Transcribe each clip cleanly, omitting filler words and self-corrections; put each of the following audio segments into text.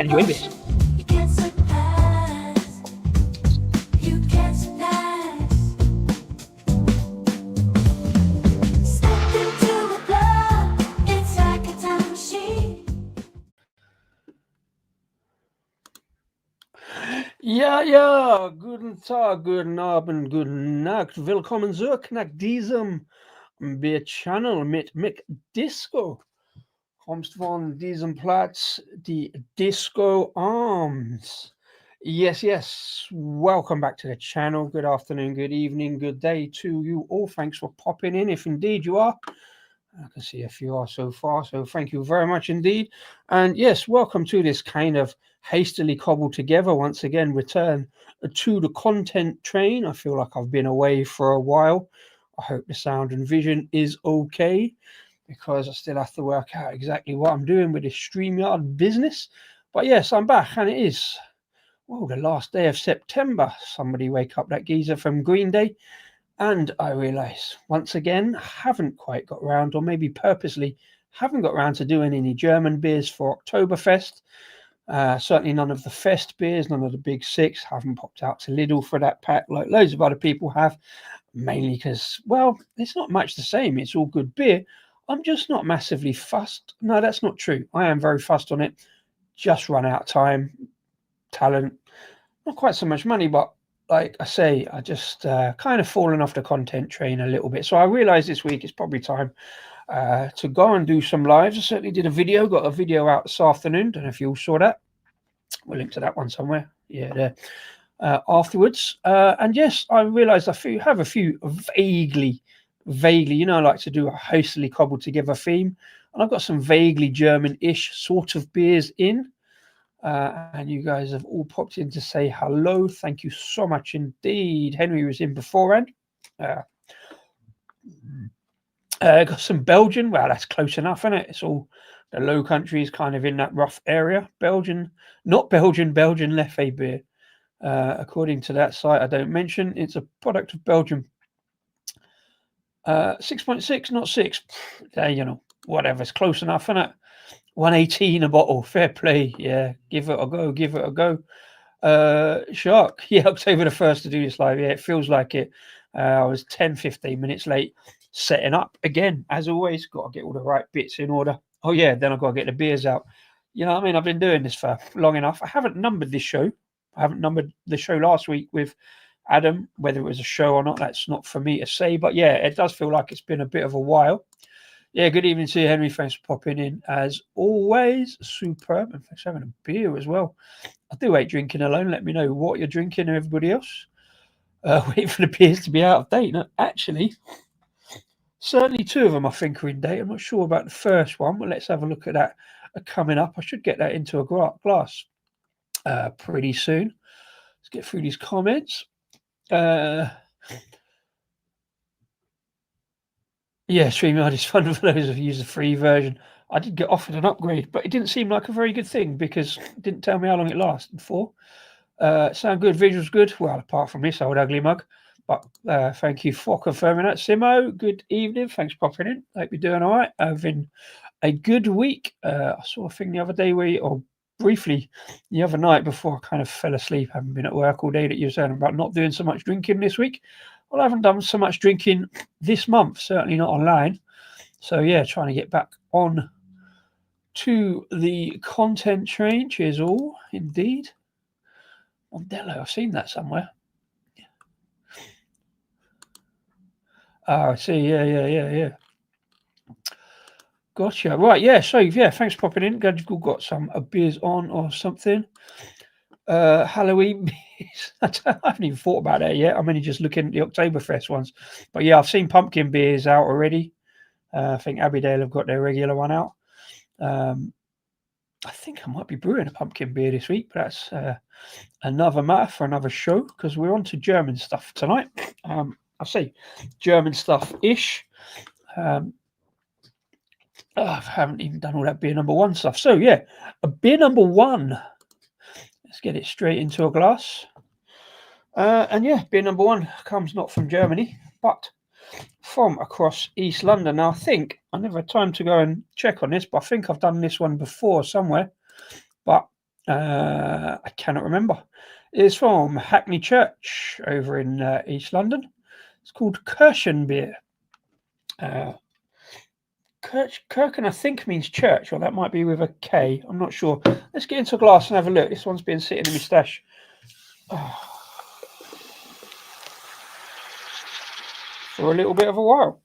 enjoy this. Ja, guten Tag, guten Abend, guten Nacht. Willkommen zurück nach diesem Bier-Channel mit Mick Disco. Kommst von diesem Platz, die Disco Arms. Yes. Welcome back to the channel. Good afternoon, good evening, good day to you all. Thanks for popping in, if indeed you are. I can see a few are so far, so thank you very much indeed. And yes, welcome to this kind of hastily cobbled together, once again, return to the content train. I feel like I've been away for a while. I hope the sound and vision is okay, because I still have to work out exactly what I'm doing with this StreamYard business. But yes, I'm back, and it is, well, the last day of September. Somebody wake up that geezer from Green Day. And I realise, once again, I haven't quite got round, or maybe purposely haven't got round to doing any German beers for Oktoberfest. Certainly none of the Fest beers, none of the big six. Haven't popped out to Lidl for that pack like loads of other people have. Mainly because, well, it's not much the same. It's all good beer. I'm just not massively fussed. No, that's not true. I am very fussed on it. Just run out of time, talent, not quite so much money, but like I say, I just kind of fallen off the content train a little bit. So I realized this week it's probably time to go and do some lives. I certainly did a video, got a video out this afternoon. Don't know if you all saw that. We'll link to that one somewhere. Yeah, there. Afterwards. And yes, I realized I have a few vaguely, I like to do a hastily cobbled together theme. And I've got some vaguely German-ish sort of beers in. And you guys have all popped in to say hello. Thank you so much indeed. Henry was in beforehand. Got some Belgian. Well, that's close enough, isn't it? It's all the Low Countries, kind of in that rough area. Belgian, not Belgian Leffe beer. According to that site I don't mention, it's a product of Belgium. 6.6, not 6. You know, whatever. It's close enough, isn't it? 118 a bottle, fair play. Yeah, give it a go. Shark, yeah, October to do this live. Yeah, it feels like it. I was 10-15 minutes late setting up again, as always. Got to get all the right bits in order. Oh yeah, then I've got to get the beers out. You know what I mean? I've been doing this for long enough. I haven't numbered this show. I haven't numbered the show last week with Adam. Whether it was a show or not, that's not for me to say, but yeah, it does feel like it's been a bit of a while. Yeah, good evening to you, Henry. Thanks for popping in, as always. Superb. And thanks for having a beer as well. I do hate drinking alone. Let me know what you're drinking and everybody else. Wait for the beers to be out of date. No, actually, certainly two of them I think are in date. I'm not sure about the first one, but let's have a look at that coming up. I should get that into a glass pretty soon. Let's get through these comments. Yeah, StreamYard is fun for those of you who use the free version. I did get offered an upgrade, but it didn't seem like a very good thing because it didn't tell me how long it lasted for. Sound good, visuals good. Well, apart from this old ugly mug. But thank you for confirming that. Simo, good evening. Thanks for popping in. Hope you're doing all right. Having a good week. I saw a thing the other day or briefly the other night before I kind of fell asleep, having been at work all day, that you were saying about not doing so much drinking this week. Well, I haven't done so much drinking this month, certainly not online. So, yeah, trying to get back on to the content train. Cheers all, indeed. Mondello, I've seen that somewhere. Oh, I see. Yeah. Gotcha. Right, yeah. So, yeah, thanks for popping in. Glad you've got some beers on or something. Halloween beers. I haven't even thought about that yet. I'm only just looking at the Oktoberfest ones. But yeah, I've seen pumpkin beers out already. I think Abbeydale have got their regular one out. I think I might be brewing a pumpkin beer this week, but that's another matter for another show because we're on to German stuff tonight. I say German stuff-ish. I haven't even done all that beer number one stuff. So yeah, a beer number one. Let's get it straight into a glass. And yeah, beer number one comes not from Germany, but from across East London. Now, I think I never had time to go and check on this, but I think I've done this one before somewhere. But I cannot remember. It's from Hackney Church over in East London. It's called Kirchenbier. Kirchen, I think, means church, or that might be with a K. I'm not sure. Let's get into a glass and have a look. This one's been sitting in my stash. For a little bit of a while.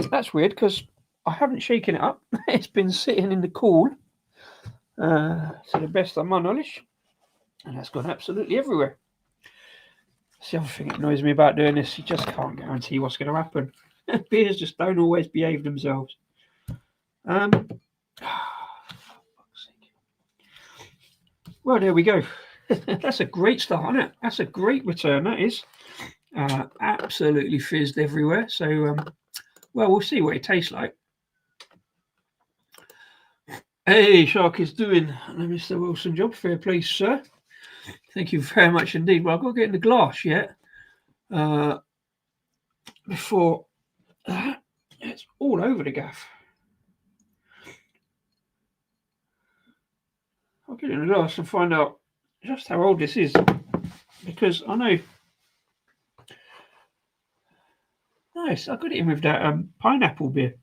That's weird because I haven't shaken it up. It's been sitting in the cool, to the best of my knowledge, and that's gone absolutely everywhere. That's the other thing that annoys me about doing this. You just can't guarantee what's going to happen. Beers just don't always behave themselves. Well, there we go. That's a great start, isn't it? That's a great return, that is. Absolutely fizzed everywhere. So, well, we'll see what it tastes like. Hey, Shark is doing, Mr. Wilson job. Fair play, sir. Thank you very much indeed. Well, I've got to get in the glass yet. Before that, it's all over the gaff. I'll get in the glass and find out just how old this is, because I know. Nice, I got it in with that pineapple beer.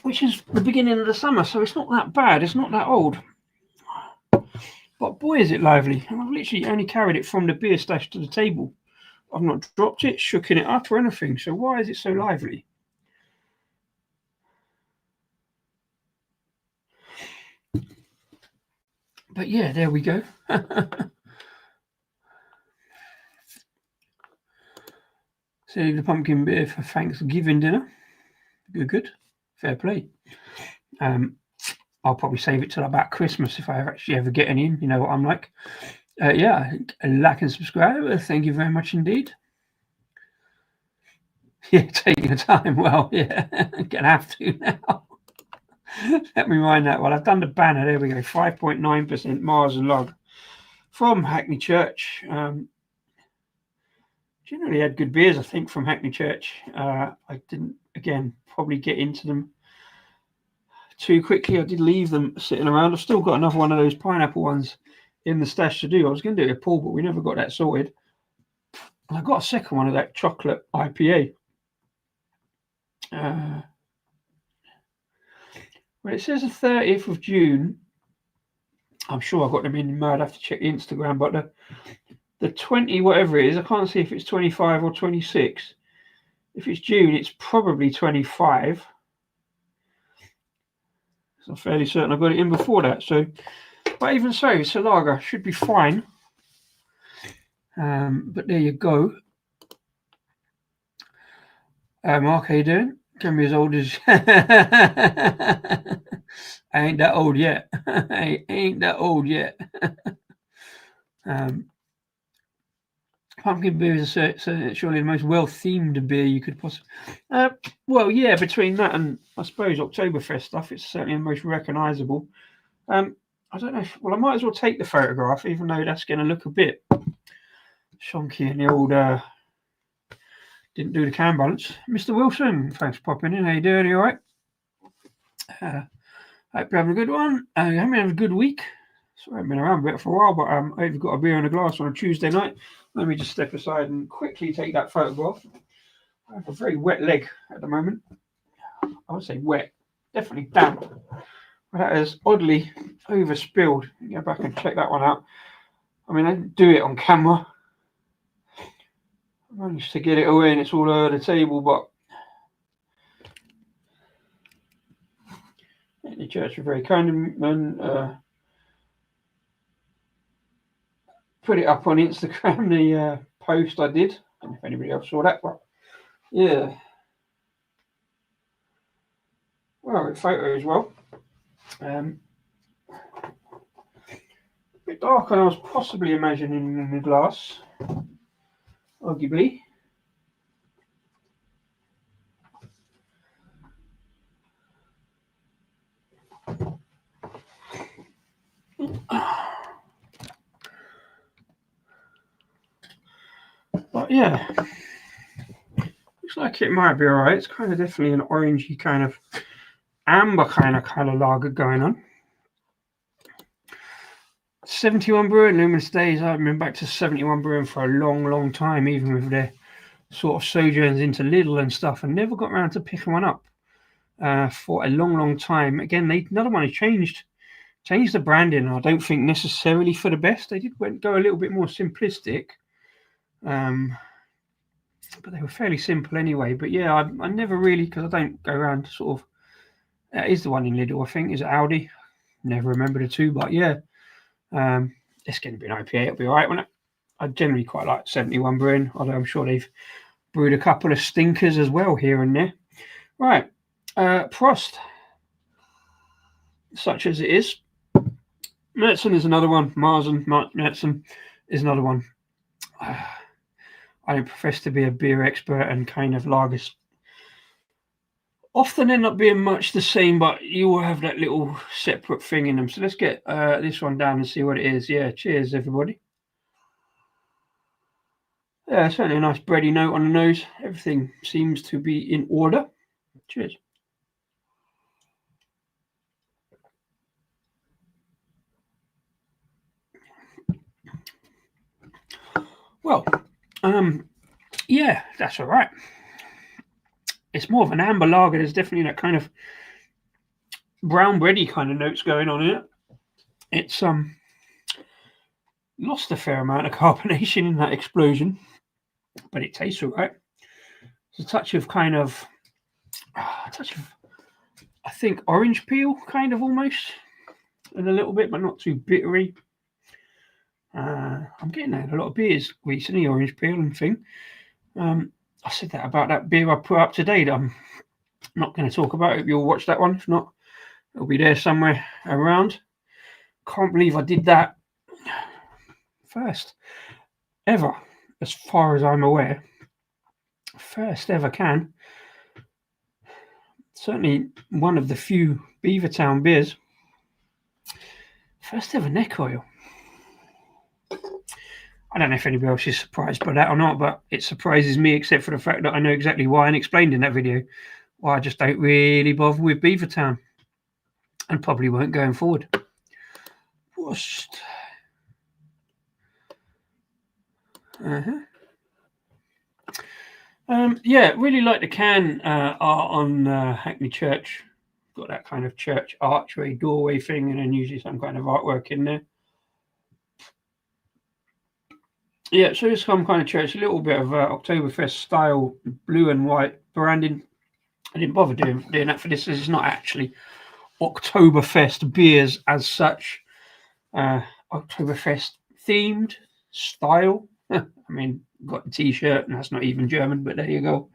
Which is the beginning of the summer, so it's not that bad. It's not that old. But boy, is it lively. And I've literally only carried it from the beer stash to the table. I've not dropped it, shooken it up or anything. So why is it so lively? But yeah, there we go. Save the pumpkin beer for Thanksgiving dinner. Good. Fair play. I'll probably save it till about Christmas if I actually ever get any in. You know what I'm like. Yeah, like and subscribe. Thank you very much indeed. Yeah, taking the time. Well, yeah, gonna have to now. Let me mind that. Well, I've done the banner. There we go. 5.9% Marzen log from Hackney Church. Generally had good beers, I think, from Hackney Church. I didn't, again, probably get into them too quickly. I did leave them sitting around. I've still got another one of those pineapple ones in the stash to do. I was going to do it with Paul, but we never got that sorted. And I got a second one of that chocolate IPA. Well, it says the 30th of June. I'm sure I got them in. I'd have to check the Instagram, but the 20 whatever it is, I can't see if it's 25 or 26. If it's June, it's probably 25. So I'm fairly certain I got it in before that. So, but even so, it's a lager, should be fine. But there you go. Mark, how you doing? Can be as old as I ain't that old yet. I ain't that old yet. Pumpkin beer is surely the most well-themed beer you could possibly. Well, yeah, between that and I suppose Oktoberfest stuff, it's certainly the most recognisable. I don't know. Well, I might as well take the photograph, even though that's going to look a bit shonky in the old. Didn't do the cam balance. Mr. Wilson, thanks for popping in. How you doing? You all right? Hope you're having a good one. You haven't had a good week. So I haven't been around a bit for a while, but I've got a beer and a glass on a Tuesday night. Let me just step aside and quickly take that photograph. I have a very wet leg at the moment. I would say wet, definitely damp. That is oddly overspilled. Go back and check that one out. I mean, I didn't do it on camera. I managed to get it away and it's all over the table, but the church were very kind and put it up on Instagram, the post I did. I don't know if anybody else saw that, but yeah. Well, photo as well. A bit darker than I was possibly imagining in the glass, arguably. But yeah, like it might be all right. It's kind of definitely an orangey kind of amber kind of colour lager going on. 71 Brewing, luminous days. I've been back to 71 Brewing for a long time, even with their sort of sojourns into Lidl and stuff, and never got around to picking one up for a long time. Again, another one has changed the branding. I don't think necessarily for the best. They did go a little bit more simplistic, but they were fairly simple anyway. But yeah, I never really, because I don't go around sort of. That is the one in Lidl, I think. Is it Aldi? Never remember the two, but yeah. It's going to be an IPA. It'll be all right, won't it? I generally quite like 71 Brewing, although I'm sure they've brewed a couple of stinkers as well here and there. Right. Prost. Such as it is. Marzen is another one. Marzen is another one. I don't profess to be a beer expert, and kind of lagers often end up being much the same, but you will have that little separate thing in them. So let's get this one down and see what it is. Yeah, cheers, everybody. Yeah, certainly a nice bready note on the nose. Everything seems to be in order. Cheers. Well, yeah, that's all right. It's more of an amber lager. There's definitely that kind of brown bready kind of notes going on in it. It's lost a fair amount of carbonation in that explosion, but it tastes all right. It's a touch of I think orange peel, kind of almost, and a little bit, but not too bittery. I'm getting that a lot of beers recently, orange peel and thing. I said that about that beer I put up today that I'm not going to talk about. If you'll watch that one, if not, it'll be there somewhere around. Can't believe I did that first ever, as far as I'm aware. First ever can. Certainly one of the few Beavertown beers. First ever neck oil. I don't know if anybody else is surprised by that or not, but it surprises me, except for the fact that I know exactly why, and explained in that video why I just don't really bother with Beavertown, and probably won't going forward. Just... yeah, really like the can art on Hackney Church. Got that kind of church archway doorway thing, and then usually some kind of artwork in there. Yeah, so it's some kind of church, a little bit of Oktoberfest style blue and white branding. I didn't bother doing that for this. It's not actually Oktoberfest beers as such. Oktoberfest themed style. I mean, got the t-shirt, and that's not even German, but there you go.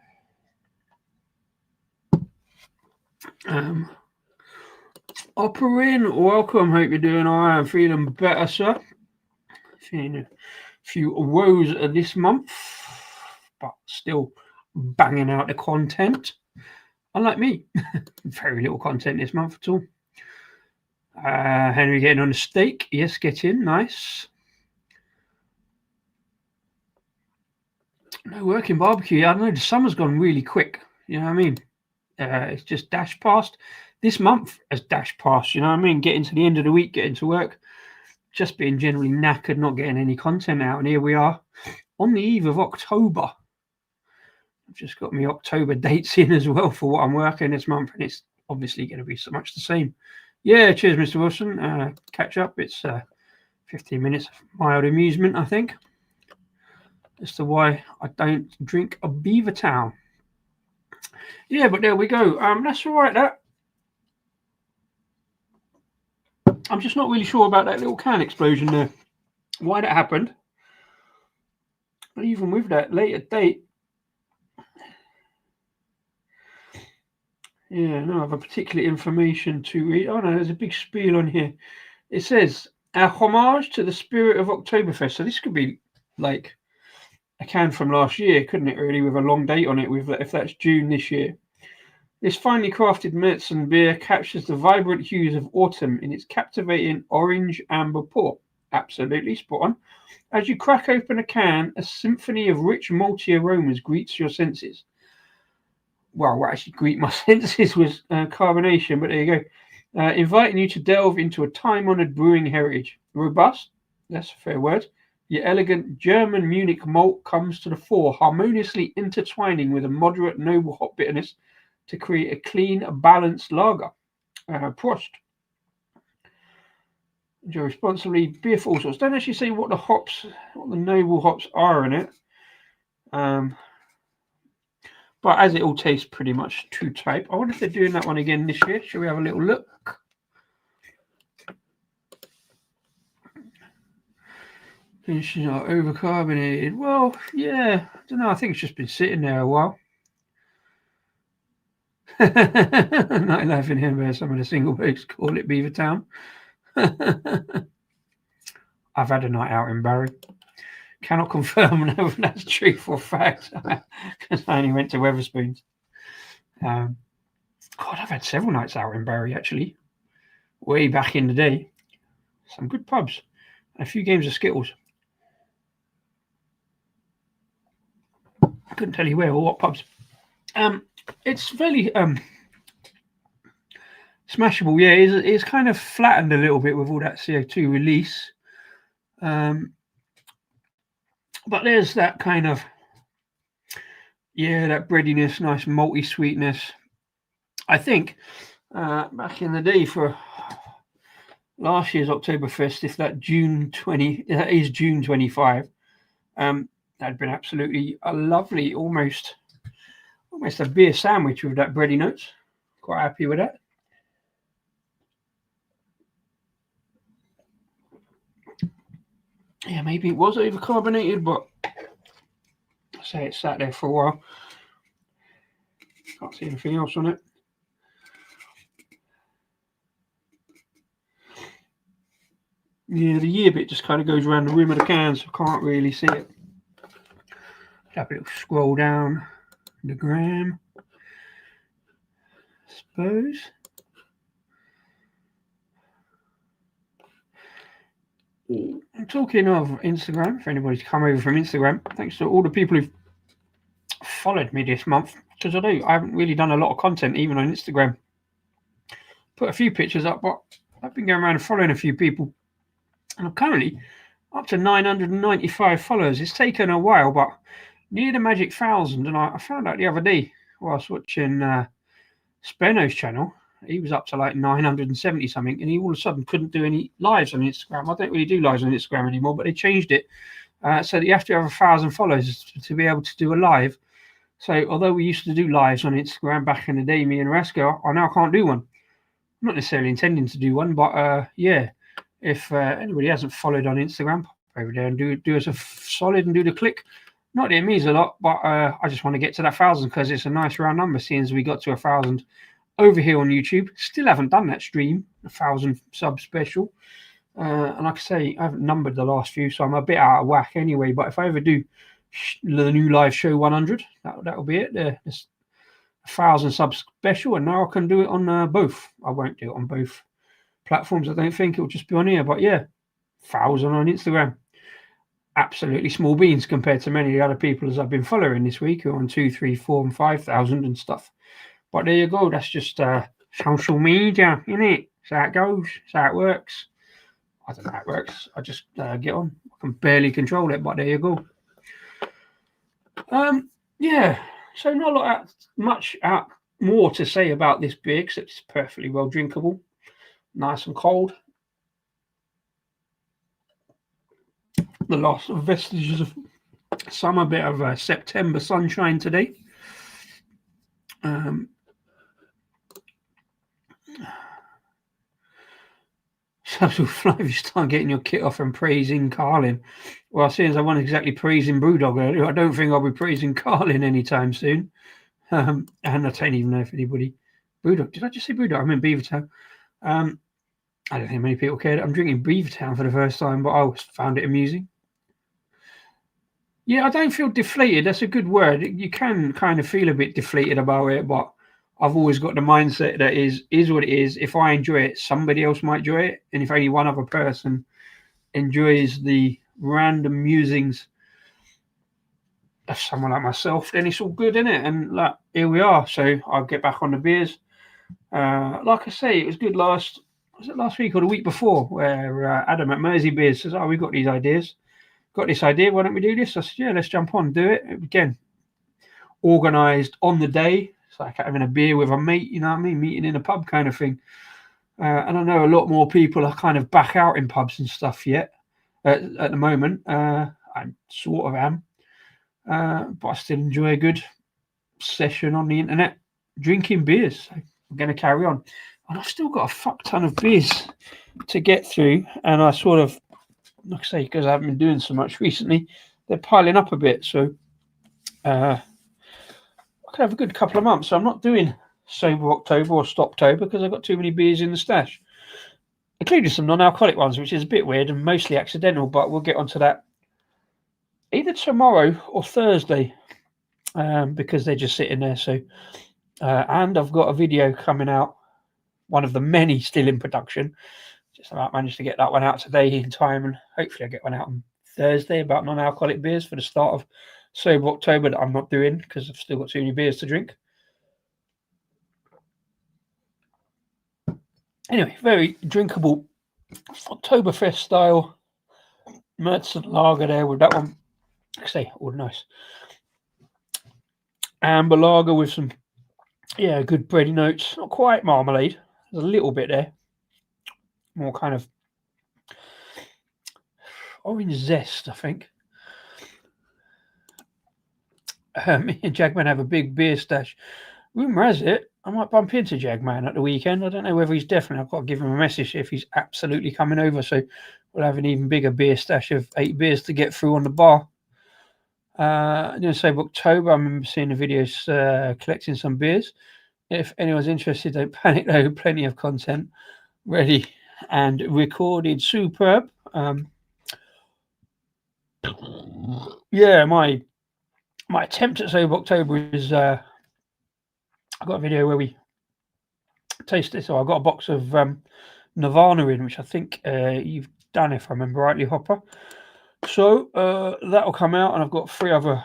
Operin, welcome. Hope you're doing all right. I'm feeling better, sir. Feeling a few woes this month, but still banging out the content. Unlike me, very little content this month at all. Henry getting on a steak. Yes, get in. Nice. No working barbecue. I don't know. The summer's gone really quick. You know what I mean? It's just dashed past. This month has dashed past. You know what I mean? Getting to the end of the week, getting to work, just being generally knackered, not getting any content out. And here we are on the eve of October. I've just got my October dates in as well for what I'm working this month, and it's obviously going to be so much the same. Yeah, cheers, Mr. Wilson. Catch up. It's 15 minutes of mild amusement, I think, as to why I don't drink a Beavertown. Yeah, but there we go. That's all right, that. I'm just not really sure about that little can explosion there. Why that happened. But even with that later date, yeah, no other particular information to read. Oh no, there's a big spiel on here. It says, a homage to the spirit of Oktoberfest. So this could be like a can from last year, couldn't it, really, with a long date on it, with if that's June this year. This finely crafted Marzen beer captures the vibrant hues of autumn in its captivating orange amber pour. Absolutely spot on. As you crack open a can, a symphony of rich malty aromas greets your senses. well, what actually greet my senses was carbonation, but there you go. Inviting you to delve into a time-honoured brewing heritage. Robust, that's a fair word. Your elegant German Munich malt comes to the fore, harmoniously intertwining with a moderate noble hop bitterness to create a clean, balanced lager. Prost. Enjoy responsibly. Beer for all sorts. Don't actually say what the noble hops are in it. But as it all tastes pretty much true type. I wonder if they're doing that one again this year. Shall we have a little look? Finishing out overcarbonated. Well, yeah. I don't know. I think it's just been sitting there a while. Not laughing here where some of the single bakes call it Beavertown. I've had a night out in Barry. Cannot confirm whether that's true for fact because I only went to Wetherspoons. God, I've had several nights out in Barry actually. Way back in the day. Some good pubs. A few games of Skittles. I couldn't tell you where or what pubs. It's fairly smashable. Yeah, it's kind of flattened a little bit with all that CO2 release. But there's that kind of, that breadiness, nice malty sweetness. I think back in the day for last year's Oktoberfest, if that is June 25, that'd been absolutely a lovely, almost a beer sandwich with that bready notes. Quite happy with that. Yeah, maybe it was overcarbonated, but I say it sat there for a while. Can't see anything else on it. Yeah, the year bit just kind of goes around the rim of the can, so I can't really see it. Have a little scroll down the gram, I suppose. I'm talking of Instagram, for anybody's come over from Instagram, thanks to all the people who've followed me this month, because I haven't really done a lot of content even on Instagram. Put a few pictures up, but I've been going around and following a few people, and I'm currently up to 995 followers. It's taken a while, but near the magic 1,000, and I found out the other day whilst watching Speno's channel, he was up to like 970 something, and he all of a sudden couldn't do any lives on Instagram. I don't really do lives on Instagram anymore, but they changed it so that you have to have 1,000 followers to be able to do a live. So although we used to do lives on Instagram back in the day, me and Rasko, I now can't do one. I'm not necessarily intending to do one, but if anybody hasn't followed on Instagram, pop over there and do us a solid and do the click. Not that it means a lot, but I just want to get to that 1,000 because it's a nice round number, seeing as we got to 1,000 over here on YouTube. Still haven't done that stream, 1,000 sub special. And like I say, I haven't numbered the last few, so I'm a bit out of whack anyway. But if I ever do the new live show 100, that'll be it. There's 1,000 sub special, and now I can do it on both. I won't do it on both platforms, I don't think. It'll just be on here. But yeah, 1,000 on Instagram. Absolutely small beans compared to many of the other people as I've been following this week who are on 2, 3, 4, and 5,000 and stuff. But there you go. That's just social media, isn't it? That's how it goes. That's how it works. I don't know how it works. I just get on. I can barely control it, but there you go. Yeah. So not much more to say about this beer, except it's perfectly well drinkable, nice and cold. The last vestiges of summer, bit of September sunshine today. So Fly, if you start getting your kit off and praising Carlin. Well, seeing as I wasn't exactly praising Brewdog earlier, I don't think I'll be praising Carlin anytime soon. And I don't even know if anybody... Brewdog, did I just say Brewdog? I meant Beavertown. I don't think many people cared. I'm drinking Beavertown for the first time, but I always found it amusing. Yeah, I don't feel deflated. That's a good word. You can kind of feel a bit deflated about it, but I've always got the mindset that is what it is. If I enjoy it, somebody else might enjoy it. And if only one other person enjoys the random musings someone like myself, then it's all good, isn't it? And like here we are. So I'll get back on the beers. Like I say, it was good was it last week or the week before, where Adam at Mersey Beers says, "Oh, we got these ideas. Got this idea. Why don't we do this?" I said, "Yeah, let's jump on, do it." Again, organised on the day. It's like having a beer with a mate, you know what I mean? Meeting in a pub kind of thing. And I know a lot more people are kind of back out in pubs and stuff yet at the moment. I sort of am. But I still enjoy a good session on the internet drinking beers. So I'm going to carry on. And I've still got a fuck ton of beers to get through. And I sort of, like I say, because I haven't been doing so much recently, they're piling up a bit. So I could have a good couple of months. So I'm not doing Sober October or Stoptober because I've got too many beers in the stash, including some non-alcoholic ones, which is a bit weird and mostly accidental, but we'll get onto that either tomorrow or Thursday because they're just sitting there. So, and I've got a video coming out, one of the many still in production. Just about managed to get that one out today in time, and hopefully I get one out on Thursday about non-alcoholic beers for the start of Sober October that I'm not doing because I've still got too many beers to drink. Anyway, very drinkable Oktoberfest style Marzen lager there with that one. I say, all nice. Amber lager with some, good bready notes. Not quite marmalade. There's a little bit there. More kind of orange zest, I think. Me and Jagman have a big beer stash. Rumour has it, I might bump into Jagman at the weekend. I don't know whether he's definitely. I've got to give him a message if he's absolutely coming over. So we'll have an even bigger beer stash of 8 beers to get through on the bar. So October, I remember seeing the videos collecting some beers. If anyone's interested, don't panic though. Plenty of content ready and recorded. Superb. My attempt at Sober October is I got a video where we taste it. So I got a box of Nirvana in, which I think you've done, if I remember rightly, Hopper. So that'll come out, and I've got 3 other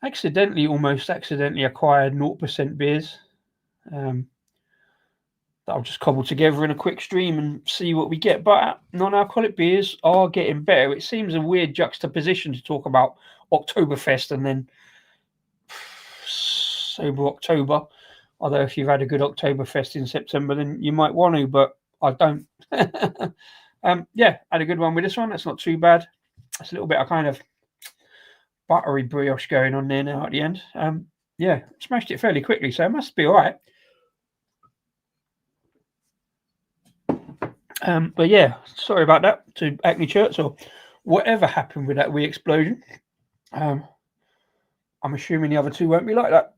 almost accidentally acquired 0% beers that I'll just cobble together in a quick stream and see what we get. But non-alcoholic beers are getting better. It seems a weird juxtaposition to talk about Oktoberfest and then Sober October. Although if you've had a good Oktoberfest in September, then you might want to, but I don't. Had a good one with this one. That's not too bad. It's a little bit of kind of buttery brioche going on there now at the end. Smashed it fairly quickly, so it must be all right. But yeah, sorry about that to Hackney Church or whatever happened with that wee explosion. I'm assuming the other 2 won't be like that.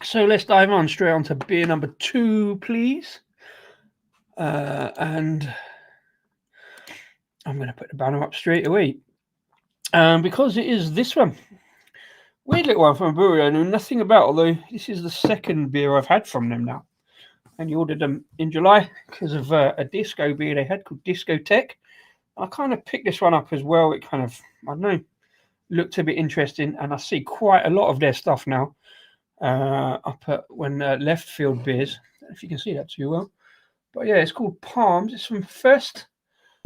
So let's dive on straight on to beer number 2, please. And I'm going to put the banner up straight away. Because it is this one. Weird little one from a brewery I knew nothing about, although this is the second beer I've had from them now. And you ordered them in July because of a disco beer they had called Discotheque. I kind of picked this one up as well. It kind of, I don't know, looked a bit interesting, and I see quite a lot of their stuff now up at Left Field Beers. I don't know if you can see that too well. But yeah, it's called Palms. It's from First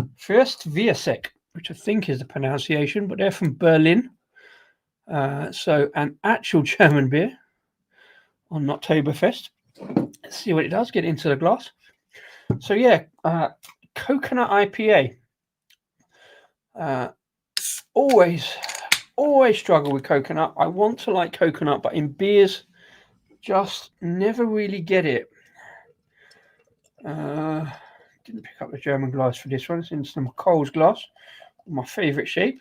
Viersek, which I think is the pronunciation, but they're from Berlin. So an actual German beer on Not-toberfest. Let's see what it does. Get into the glass. So yeah, coconut IPA. Always struggle with coconut. I want to like coconut, but in beers, just never really get it. Didn't pick up the German glass for this one. It's in some Coles glass, my favourite shape.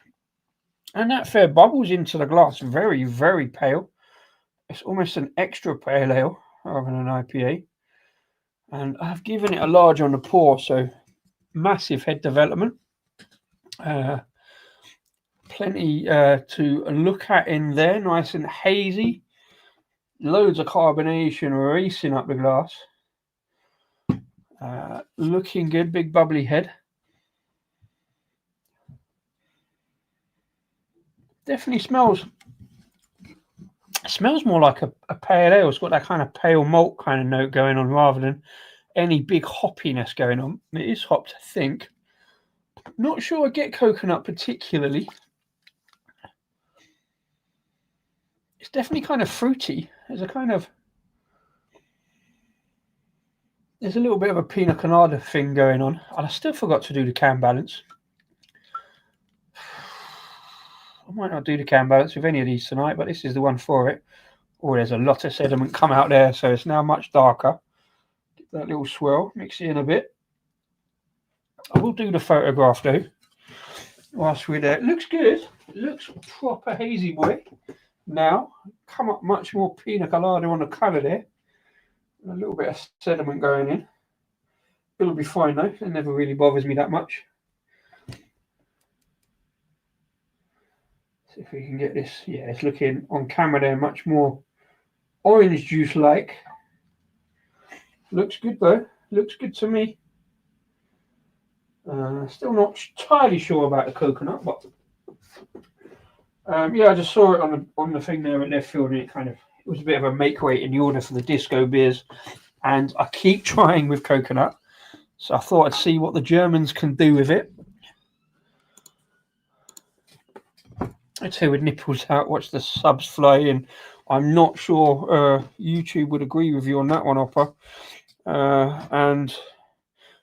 And that fair bubbles into the glass. Very, very pale. It's almost an extra pale ale rather than an IPA. And I've given it a large on the pour, so massive head development. Plenty to look at in there, nice and hazy. Loads of carbonation racing up the glass. Looking good, big bubbly head. Definitely smells more like a pale ale. It's got that kind of pale malt kind of note going on rather than any big hoppiness going on. It is hopped, I think. Not sure I get coconut particularly. It's definitely kind of fruity. There's a little bit of a pina colada thing going on. And I still forgot to do the can balance. I might not do the can balance with any of these tonight, but this is the one for it. Oh, there's a lot of sediment come out there, so it's now much darker. Get that little swirl, mix it in a bit. I will do the photograph though, whilst we're there. It looks good. It looks proper hazy boy. Now, come up much more pina colada on the colour there. A little bit of sediment going in. It'll be fine though. It never really bothers me that much. See if we can get this. Yeah, it's looking on camera there much more orange juice like. Looks good though. Looks good to me. Still not entirely sure about the coconut, but yeah, I just saw it on the thing there at left field, and it was a bit of a make weight in the order for the disco beers, and I keep trying with coconut, so I thought I'd see what the Germans can do with it. I'd say with nipples out, watch the subs fly in. I'm not sure YouTube would agree with you on that one, Oppa, and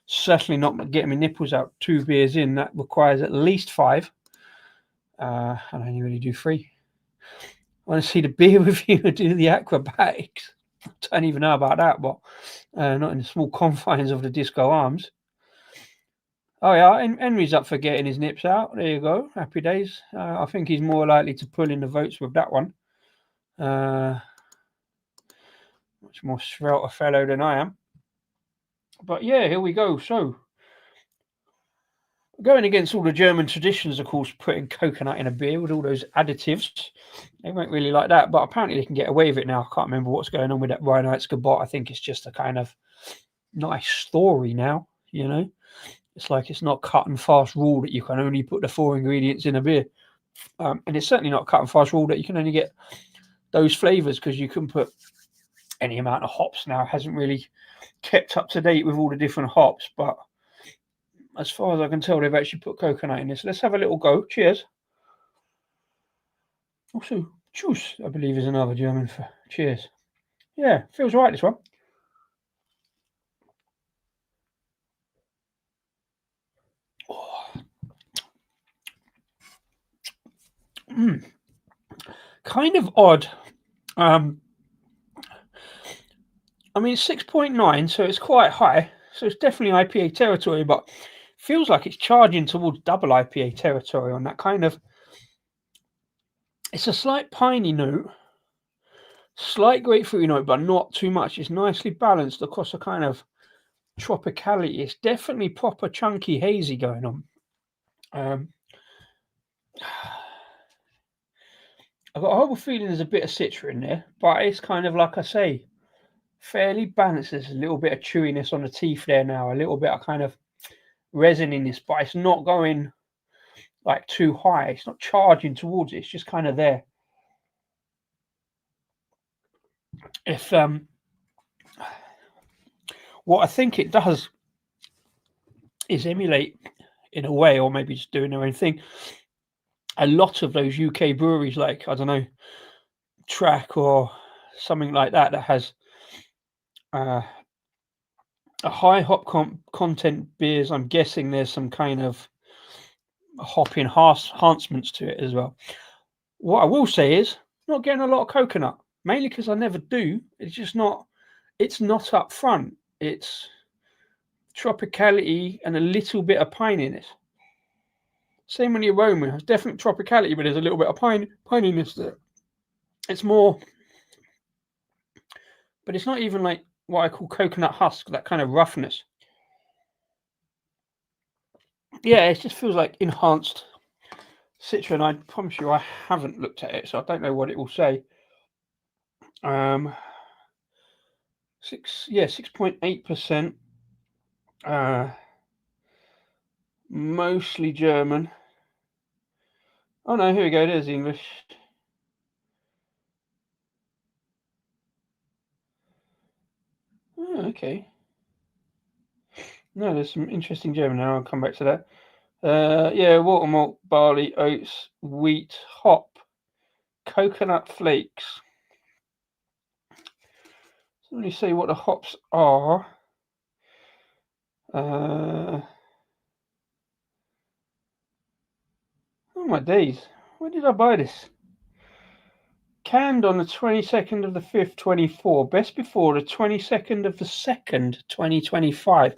certainly not getting my nipples out 2 beers in. That requires at least 5. And I only really do 3. I want to see the beer review and do the acrobatics. I don't even know about that, but not in the small confines of the Disco Arms. Oh yeah, Henry's up for getting his nips out. There you go. Happy days. I think he's more likely to pull in the votes with that one. Much more svelte a fellow than I am. But yeah, here we go. So, going against all the German traditions, of course, putting coconut in a beer with all those additives. They won't really like that, but apparently they can get away with it now. I can't remember what's going on with that Reinheitsgebot. I think it's just a kind of nice story now, you know. It's like it's not cut and fast rule that you can only put the 4 ingredients in a beer. And it's certainly not cut and fast rule that you can only get those flavours, because you can put any amount of hops now. It hasn't really kept up to date with all the different hops, but as far as I can tell, they've actually put coconut in this. Let's have a little go. Cheers. Also, juice, I believe, is another German for cheers. Yeah, feels right, this one. Kind of odd. I mean, 6.9, so it's quite high. So it's definitely IPA territory, but feels like it's charging towards double IPA territory on that kind of. It's a slight piney note, slight grapefruity note, but not too much. It's nicely balanced across a kind of tropicality. It's definitely proper chunky hazy going on. I've got a horrible feeling there's a bit of citra in there, but it's kind of, like I say, fairly balanced. There's a little bit of chewiness on the teeth there now, a little bit of kind of resininess, but it's not going like too high. It's not charging towards it. It's just kind of there. If what I think it does is emulate, in a way, or maybe just doing their own thing, a lot of those UK breweries, like, I don't know, Track or something like that has a high hop content beers. I'm guessing there's some kind of hop enhancements to it as well. What I will say is, not getting a lot of coconut, mainly because I never do. It's just not. It's not up front. It's tropicality and a little bit of pininess. Same on the aroma. It's definitely tropicality, but there's a little bit of pininess there. It's more, but it's not even like what I call coconut husk, that kind of roughness. Yeah, it just feels like enhanced citra, and I promise you I haven't looked at it, so I don't know what it will say. 6.8%. Mostly German. Oh no, here we go. There's the English. Oh, okay. No, there's some interesting German now. I'll come back to that. Yeah, water malt, barley, oats, wheat, hop, coconut flakes. So let me see what the hops are. Oh my days. Where did I buy this? Canned on the 22nd of the 5th, 24. Best before the 22nd of the 2nd, 2025.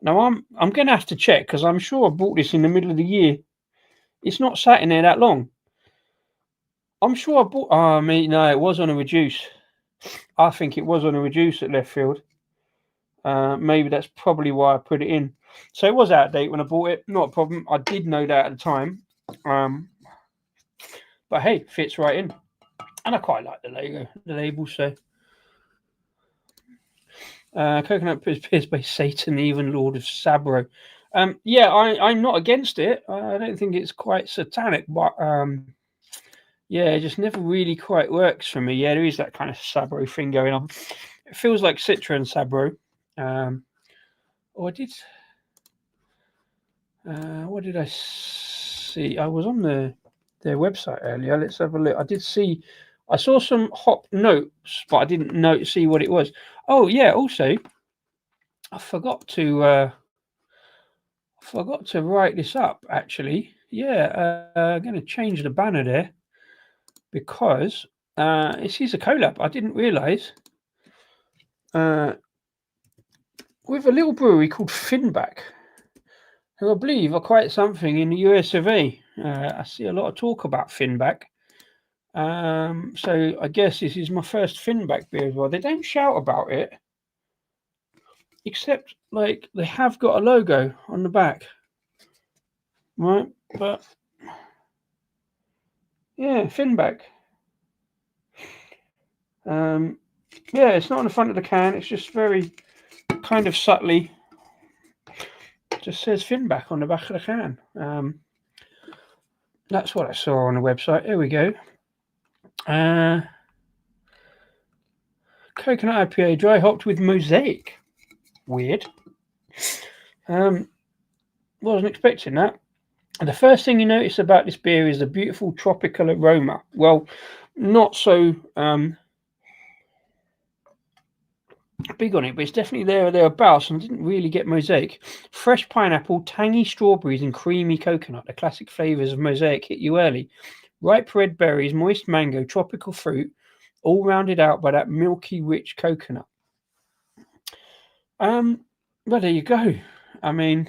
Now I'm going to have to check because I'm sure I bought this in the middle of the year. It's not sat in there that long. I'm sure I bought. Oh, no, it was on a reduce. I think it was on a reduce at left field. Maybe that's probably why I put it in. So it was out of date when I bought it. Not a problem. I did know that at the time. But hey, fits right in. And I quite like the label. So coconut pierced by Satan, the even Lord of Sabro. Yeah, I'm not against it. I don't think it's quite satanic, but yeah, it just never really quite works for me. Yeah, there is that kind of Sabro thing going on. It feels like Citra and Sabro. Oh, I did. What did I see? I was on their website earlier. Let's have a look. I saw some hop notes, but I didn't see what it was. Oh yeah. Also, I forgot to write this up. Actually, yeah. I'm going to change the banner there because this is a collab. I didn't realise. With a little brewery called Finback, who I believe are quite something in the US of A. I see a lot of talk about Finback. So I guess this is my first Finback beer as well. They don't shout about it, except like they have got a logo on the back, right? But yeah, Finback. Yeah, it's not on the front of the can. It's just very kind of subtly just says Finback on the back of the can. That's what I saw on the website. Here we go. Coconut IPA, dry hopped with mosaic. Weird. Wasn't expecting that. And the first thing you notice about this beer is the beautiful tropical aroma. Well, not so big on it, but it's definitely there or thereabouts, and I didn't really get mosaic. Fresh pineapple, tangy strawberries, and creamy coconut. The classic flavours of mosaic hit you early. Ripe red berries, moist mango, tropical fruit, all rounded out by that milky, rich coconut. Well, there you go. I mean,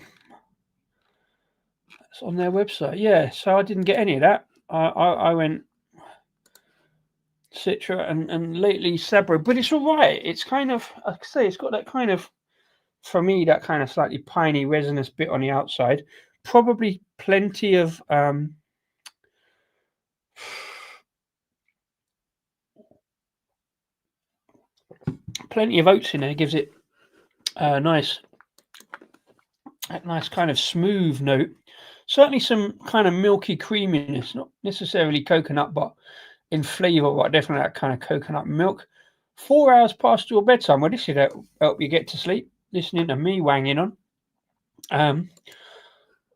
it's on their website. Yeah, so I didn't get any of that. I went Citra and lately Sabro, but it's all right. It's kind of, like I say, it's got that kind of, for me, that kind of slightly piney, resinous bit on the outside. Probably plenty of oats in there. Gives it a nice kind of smooth note. Certainly some kind of milky creaminess, not necessarily coconut, but in flavour, but definitely that kind of coconut milk. 4 hours past your bedtime. Well, this should help you get to sleep. Listening to me wanging on.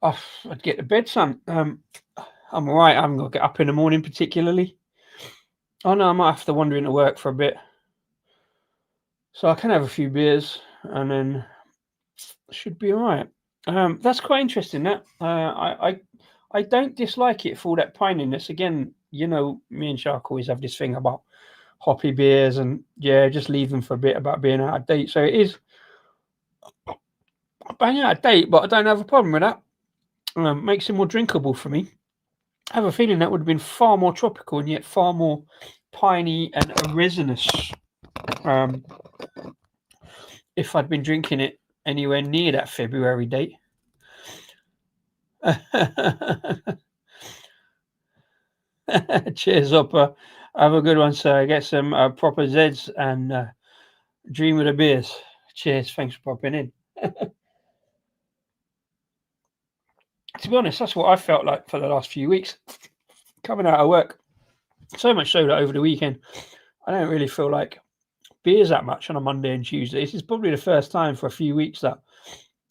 I'd get to bed, son. I'm all right. I haven't got to get up in the morning particularly. Oh no, I might have to wander into work for a bit, so I can have a few beers and then should be all right. That's quite interesting. That I don't dislike it for all that pininess. Again, you know, me and Shark always have this thing about hoppy beers, and yeah, just leave them for a bit about being out of date. So it is bang out of date, but I don't have a problem with that. Makes it more drinkable for me. I have a feeling that would have been far more tropical and yet far more piney and resinous if I'd been drinking it anywhere near that February date. Cheers, Upper. Have a good one, sir. Get some proper Zeds and dream of the beers. Cheers. Thanks for popping in. To be honest, that's what I felt like for the last few weeks. coming out of work. So much so that over the weekend, I don't really feel like beers that much on a Monday and Tuesday. This is probably the first time for a few weeks that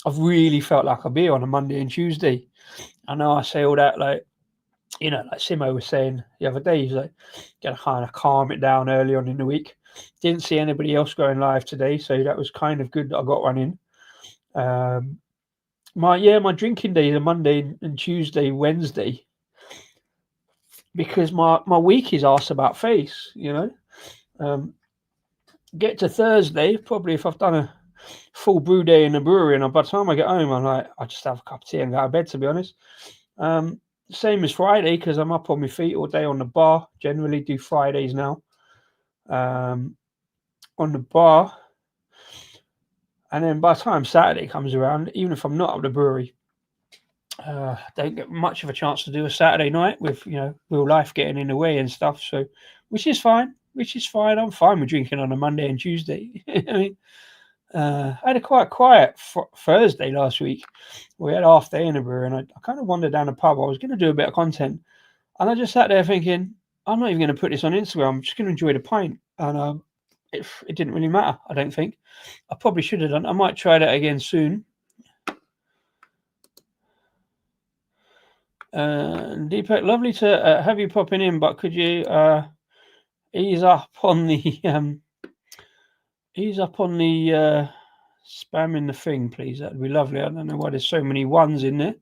I've really felt like a beer on a Monday and Tuesday. I know I say all that, like, you know, like Simo was saying the other day, he's like, gotta kind of calm it down early on in the week. Didn't see anybody else going live today, so that was kind of good that I got one in. My drinking days are Monday and Tuesday, Wednesday, because my week is asked about face, you know. Get to Thursday, probably if I've done a full brew day in the brewery, and by the time I get home, I'm like, I just have a cup of tea and go to bed, to be honest. Same as Friday, because I'm up on my feet all day on the bar. Generally do Fridays now. On the bar. And then by the time Saturday comes around, even if I'm not at the brewery, don't get much of a chance to do a Saturday night with, you know, real life getting in the way and stuff. So, which is fine. I'm fine with drinking on a Monday and Tuesday. I mean, I had a quite quiet Thursday last week. We had half day in the brewery, and I kind of wandered down the pub. I was going to do a bit of content, and I just sat there thinking, I'm not even going to put this on Instagram. I'm just going to enjoy the pint. And it didn't really matter, I don't think. I probably should have done. I might try that again soon. Deepak, lovely to have you popping in, but could you ease up on the spamming the thing, please? That'd be lovely. I don't know why there's so many ones in there.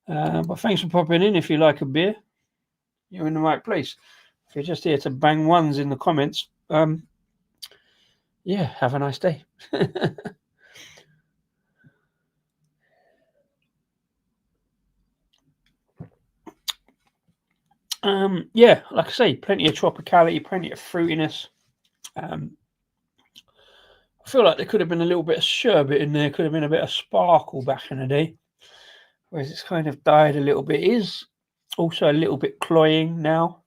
But thanks for popping in. If you like a beer, you're in the right place. If you're just here to bang ones in the comments, yeah, have a nice day. Yeah, like I say, plenty of tropicality, plenty of fruitiness. I feel like there could have been a little bit of sherbet in there, could have been a bit of sparkle back in the day, whereas it's kind of died a little bit. It is also a little bit cloying now,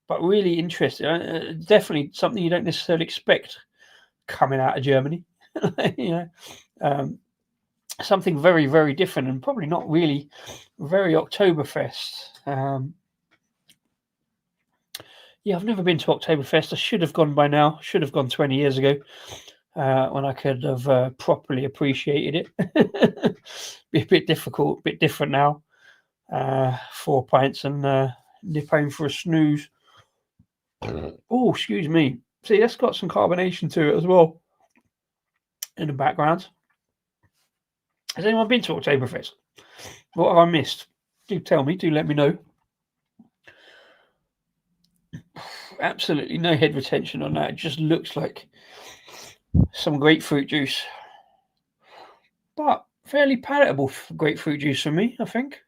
but really interesting. Definitely something you don't necessarily expect coming out of Germany. You know, something very, very different, and probably not really very Oktoberfest. Yeah, I've never been to Oktoberfest. I should have gone by now. Should have gone 20 years ago, when I could have properly appreciated it. Be a bit difficult, a bit different now. 4 pints and nip home for a snooze. Oh, excuse me. See, that's got some carbonation to it as well in the background. Has anyone been to Oktoberfest? What have I missed? Do tell me. Do let me know. Absolutely no head retention on that. It just looks like some grapefruit juice, but fairly palatable grapefruit juice for me, I think.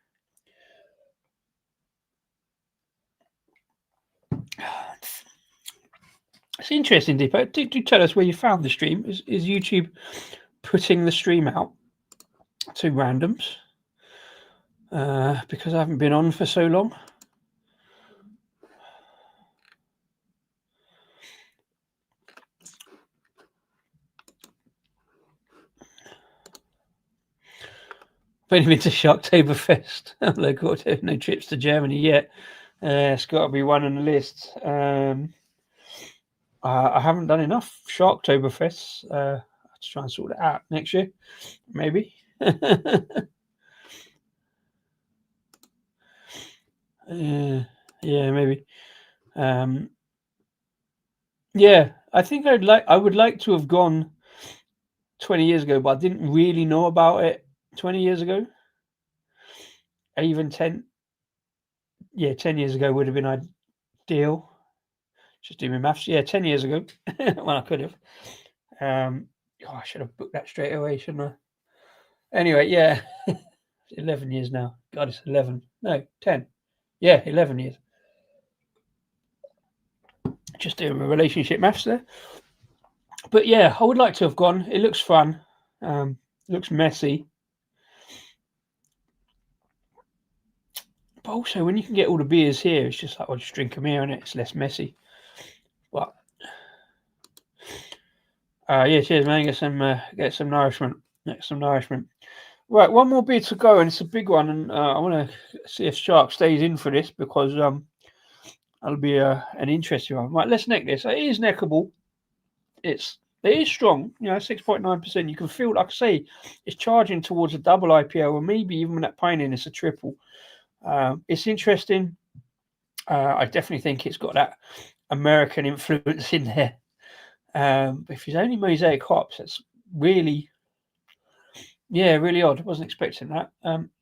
It's interesting, Deepak. Do tell us where you found the stream. Is YouTube putting the stream out to randoms? Because I haven't been on for so long. I've only been to Oktoberfest. Look, no trips to Germany yet. It's got to be one on the list. I haven't done enough Oktoberfests. I have to try and sort it out next year, maybe. Yeah, maybe. Yeah, I think I would like to have gone 20 years ago, but I didn't really know about it 20 years ago. Even 10 years ago would have been ideal. Just do my maths. Yeah, 10 years ago when I could have. I should have booked that straight away, shouldn't I? Anyway, yeah. 11 years now. God, it's 11. No, 10. Yeah, 11 years. Just doing my relationship maths there. But yeah, I would like to have gone. It looks fun. It looks messy. But also, when you can get all the beers here, it's just like, I'll just drink them here, and it's less messy. But yeah, cheers, man. Get some nourishment. Get some nourishment. Right, one more beer to go, and it's a big one, and I want to see if Shark stays in for this because that'll be an interesting one. Right, let's neck this. It is neckable. It is strong, 6.9%. You can feel, like I say, it's charging towards a double IPO, or maybe even that pineiness a triple. It's interesting. I definitely think it's got that American influence in there. But if it's only mosaic hops, that's really, really odd. I wasn't expecting that.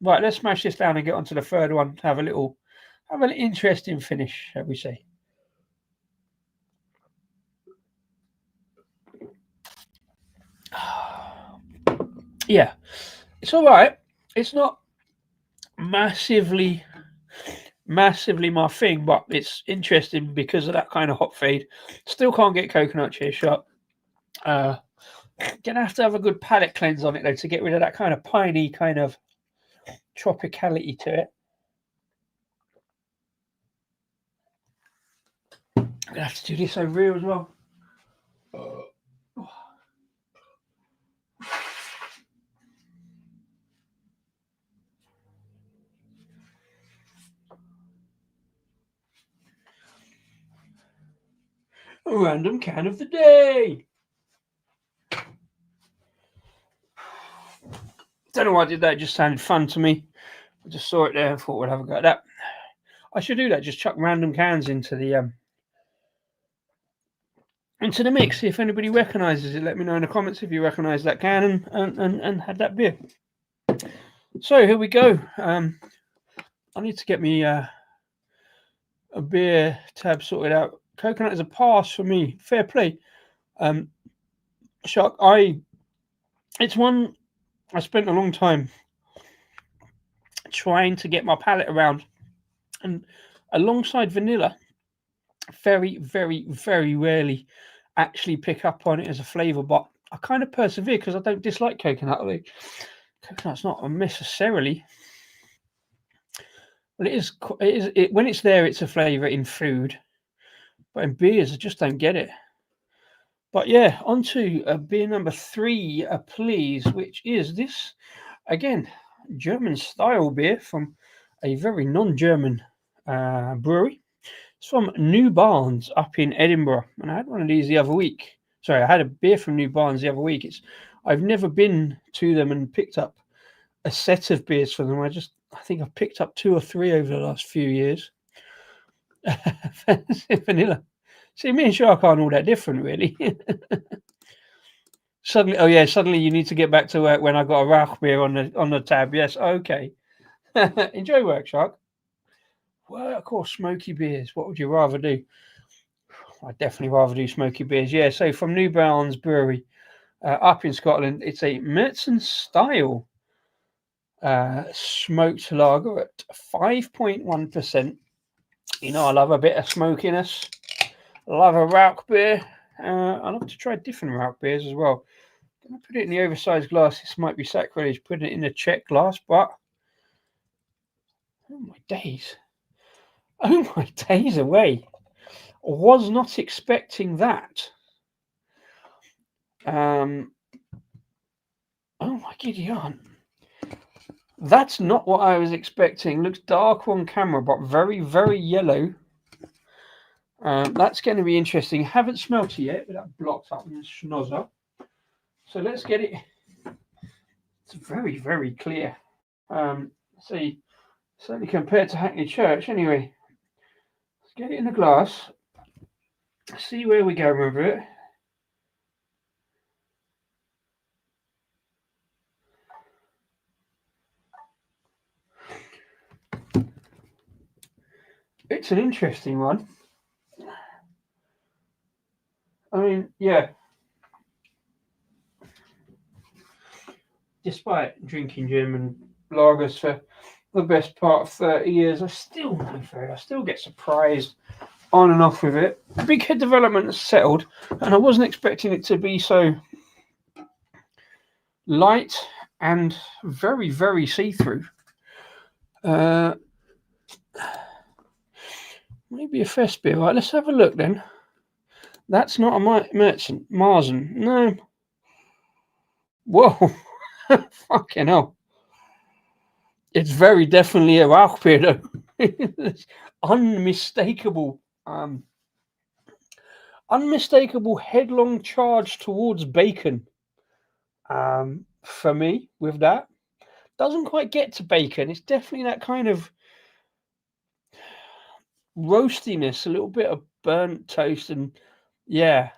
Right, let's smash this down and get on to the third one. Have an interesting finish, shall we say? Yeah, it's all right. It's not massively my thing, but it's interesting because of that kind of hop fade. Still can't get coconut cheer shot. Gonna have to have a good palate cleanse on it though to get rid of that kind of piney kind of tropicality to it. I'm gonna have to do this over here as well. A random can of the day. Don't know why I did that. It just sounded fun to me. I just saw it there and thought we'd have a go at that. I should do that. Just chuck random cans into the mix. See if anybody recognises it. Let me know in the comments if you recognise that can and had that beer. So here we go. I need to get me a beer tab sorted out. Coconut is a pass for me. Fair play. Shark. It's one I spent a long time trying to get my palate around, and alongside vanilla, very, very, very rarely actually pick up on it as a flavour. But I kind of persevere because I don't dislike coconut. Coconut's not necessarily. Well, it is. When it's there, it's a flavour in food, but in beers, I just don't get it. But yeah, on to beer number 3, please, which is this, again, German style beer from a very non-German brewery. It's from New Barns up in Edinburgh, and I had one of these the other week. Sorry, I had a beer from New Barns the other week. I've never been to them and picked up a set of beers from them. I think I've picked up 2 or 3 over the last few years. Vanilla. See, me and Shark aren't all that different, really. Suddenly you need to get back to work when I got a Rauchbier on the tab. Yes, okay. Enjoy work, Shark. Work or smoky beers? What would you rather do? I'd definitely rather do smoky beers. Yeah, so from New Barns Brewery up in Scotland, it's a Marzen style smoked lager at 5.1%. I love a bit of smokiness. Love a Rauchbier. I love to try different Rauchbiers as well. I'm going to put it in the oversized glass. This might be sacrilege putting it in a Czech glass, but oh my days. Oh my days away. Was not expecting that. Oh my giddy aunt. That's not what I was expecting. Looks dark on camera, but very, very yellow. That's going to be interesting. Haven't smelt it yet, but that blocked up in the schnozzer. So let's get it. It's very, very clear. See, certainly compared to Hackney Church. Anyway, let's get it in the glass. See where we go with it. It's an interesting one. I mean, yeah. Despite drinking German lagers for the best part of 30 years, I still get surprised on and off with it. Big head development has settled, and I wasn't expecting it to be so light and very, very see-through. Maybe a fest beer. Right, let's have a look then. That's not a Marzen. No. Whoa. Fucking hell. It's very definitely a Rauchbier, though. It's unmistakable. Unmistakable headlong charge towards bacon. For me, with that, doesn't quite get to bacon. It's definitely that kind of roastiness, a little bit of burnt toast, and yeah,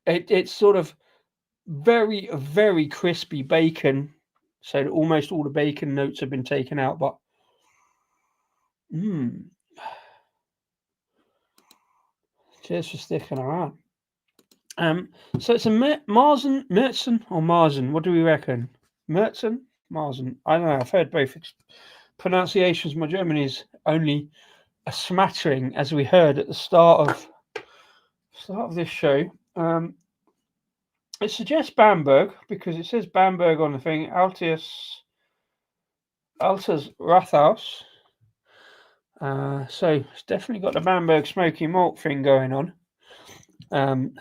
it's sort of very, very crispy bacon. So that almost all the bacon notes have been taken out, but cheers for sticking around. So it's a Marzen or Marzen. What do we reckon? Marzen, Marzen. I don't know. I've heard both pronunciations. My German is only a smattering, as we heard at the start of this show. It suggests Bamberg because it says Bamberg on the thing. Alters Rathaus. So it's definitely got the Bamberg smoky malt thing going on. Oh,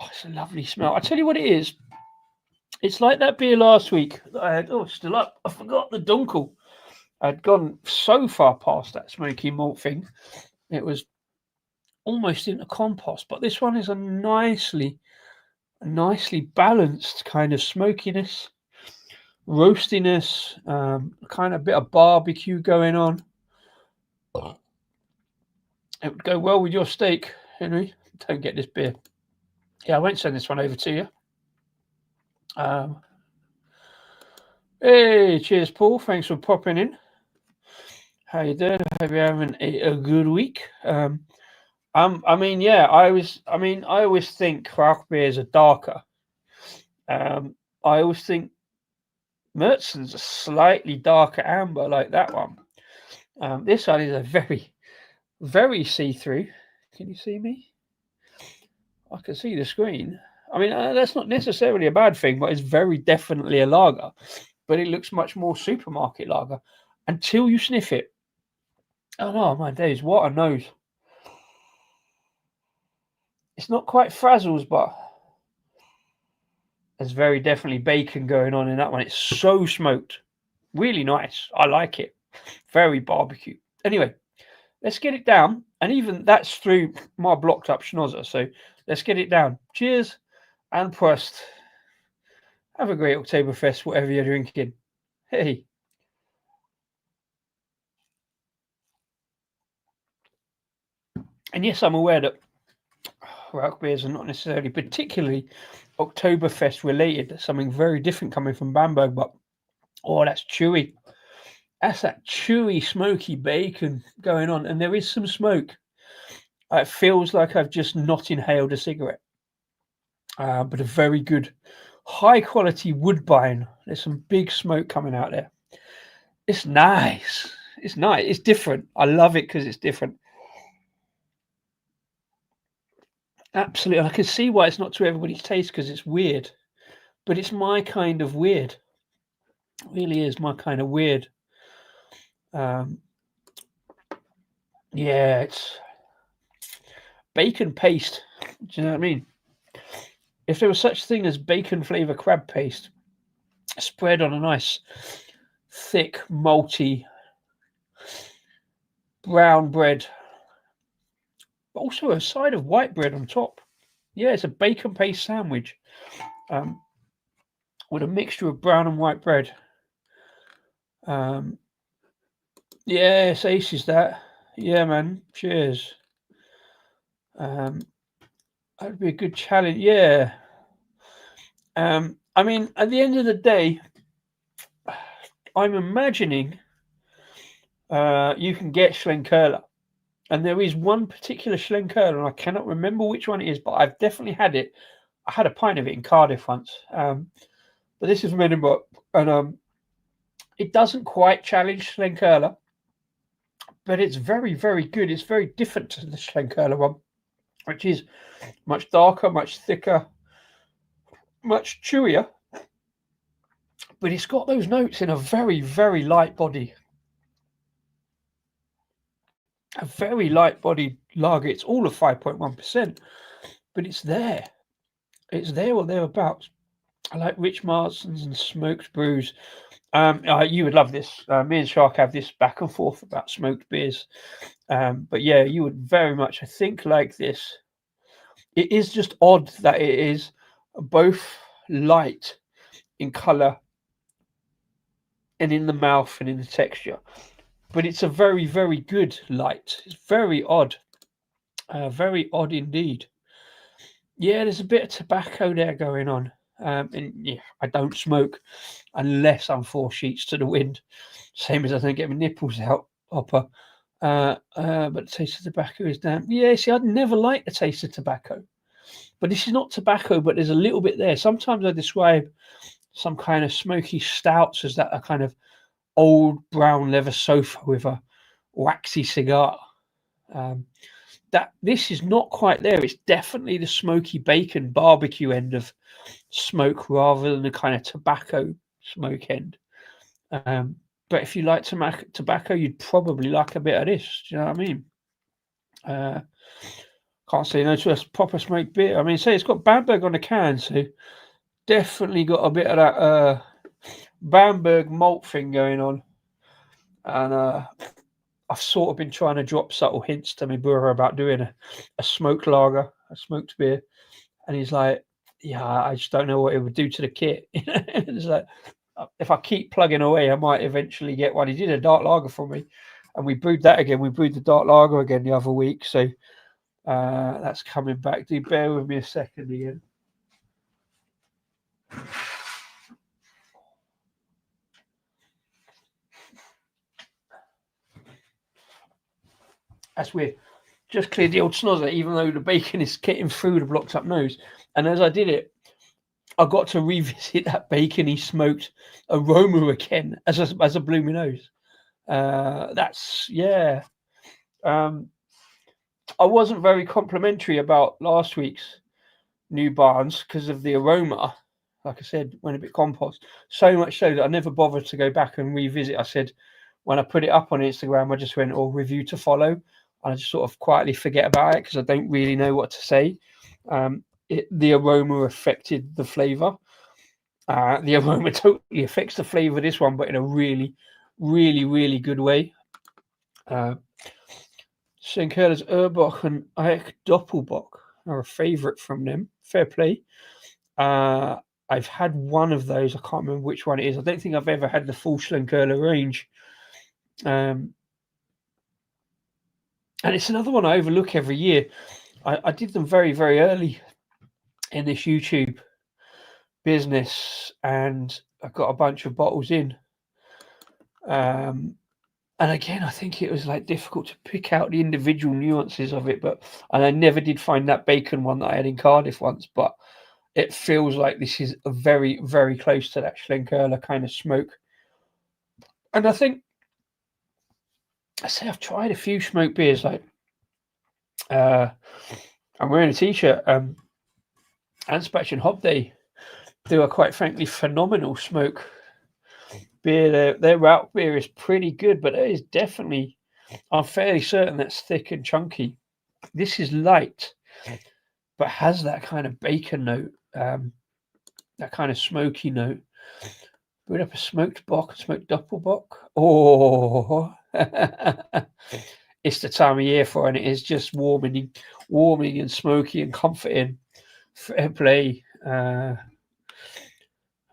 it's a lovely smell. I tell you what it is. It's like that beer last week that I had. Oh, still up. I forgot the Dunkel. I'd gone so far past that smoky malt thing. It was almost into compost. But this one is a nicely balanced kind of smokiness, roastiness, kind of bit of barbecue going on. It would go well with your steak, Henry. Don't get this beer. Yeah, I won't send this one over to you. Hey, cheers, Paul. Thanks for popping in. How you doing? I hope you're having a good week. I always think craft beers are darker. I always think Marzen's a slightly darker amber like that one. This one is a very, very see-through. Can you see me? I can see the screen. I mean, that's not necessarily a bad thing, but it's very definitely a lager. But it looks much more supermarket lager until you sniff it. Oh no, my days, what a nose. It's not quite Frazzles, but there's very definitely bacon going on in that one. It's so smoked. Really nice. I like it. Very barbecue. Anyway, let's get it down. And even that's through my blocked up schnozzer. So let's get it down. Cheers and Prost. Have a great Oktoberfest, whatever you're drinking. Hey. And yes, I'm aware that Rauchbiers are not necessarily particularly Oktoberfest related. There's something very different coming from Bamberg, but oh, that's chewy. That's that chewy, smoky bacon going on. And there is some smoke. It feels like I've just not inhaled a cigarette. But a very good, high quality woodbine. There's some big smoke coming out there. It's nice. It's nice. It's different. I love it because it's different. Absolutely. I can see why it's not to everybody's taste because it's weird. But it's my kind of weird. It really is my kind of weird. Yeah, it's bacon paste. Do you know what I mean? If there was such thing as bacon flavor crab paste spread on a nice, thick, malty brown bread, but also a side of white bread on top. Yeah, it's a bacon paste sandwich with a mixture of brown and white bread. Yes, Ace is that. Yeah, man. Cheers. That'd be a good challenge. Yeah. I mean, at the end of the day, I'm imagining you can get Schlenkerla. And there is one particular Schlenkerla, and I cannot remember which one it is, but I've definitely had it. I had a pint of it in Cardiff once. But this is from Edinburgh, and it doesn't quite challenge Schlenkerla, but it's very, very good. It's very different to the Schlenkerla one, which is much darker, much thicker, much chewier. But it's got those notes in a very, very light body. A very light bodied lager. It's all of 5.1%, but it's there. It's there or thereabouts. I like rich Marzens and smoked brews. You would love this. Me and Shark have this back and forth about smoked beers. But yeah, you would very much, I think, like this. It is just odd that it is both light in colour and in the mouth and in the texture, but it's a very, very good light. It's very odd indeed. Yeah, there's a bit of tobacco there going on. And yeah, I don't smoke unless I'm 4 sheets to the wind. Same as I don't get my nipples out, Hopper. But the taste of tobacco is damn. Yeah, see, I'd never liked the taste of tobacco. But this is not tobacco, but there's a little bit there. Sometimes I describe some kind of smoky stouts as that a kind of old brown leather sofa with a waxy cigar. That this is not quite there. It's definitely the smoky bacon barbecue end of smoke rather than the kind of tobacco smoke end. But if you like tobacco, you'd probably like a bit of this. Do you know what I mean? Can't say no to a proper smoked beer. I mean, say it's got Bamberg on the can, so definitely got a bit of that Bamberg malt thing going on. And I've sort of been trying to drop subtle hints to my brewer about doing a smoked lager, a smoked beer. And he's like, yeah, I just don't know what it would do to the kit. It's like, if I keep plugging away, I might eventually get one. He did a dark lager for me, and we brewed that again. We brewed the dark lager again the other week, so that's coming back. Do bear with me a second again. That's weird. Just cleared the old snozzer, even though the bacon is getting through the blocked up nose. And as I did it, I got to revisit that bacony smoked aroma again as a blew my nose. That's yeah. I wasn't very complimentary about last week's new Barnes because of the aroma. Like I said, went a bit compost. So much so that I never bothered to go back and revisit. I said when I put it up on Instagram, I just went, "Oh, review to follow." And I just sort of quietly forget about it because I don't really know what to say. The aroma affected the flavour. The aroma totally affects the flavour of this one, but in a really, really, really good way. St. Curler's Urbach and Oktoberfest are a favourite from them. Fair play. I've had one of those. I can't remember which one it is. I don't think I've ever had the full Schlenkerla range. And it's another one I overlook every year. I did them very, very early in this YouTube business, and I got a bunch of bottles in. And again, I think it was like difficult to pick out the individual nuances of it, and I never did find that bacon one that I had in Cardiff once, but it feels like this is a very, very close to that Schlenkerla kind of smoke. And I think, I've tried a few smoked beers, like I'm wearing a t-shirt, Anspach and Hobday do a quite frankly phenomenal smoke beer. Their Rauchbier is pretty good, but it is definitely, I'm fairly certain that's thick and chunky. This is light, but has that kind of bacon note, that kind of smoky note. Brewed up a smoked bock, smoked doppelbock. Oh, it's the time of year for it, and it is just warming and smoky and comforting. Fair play. Imagine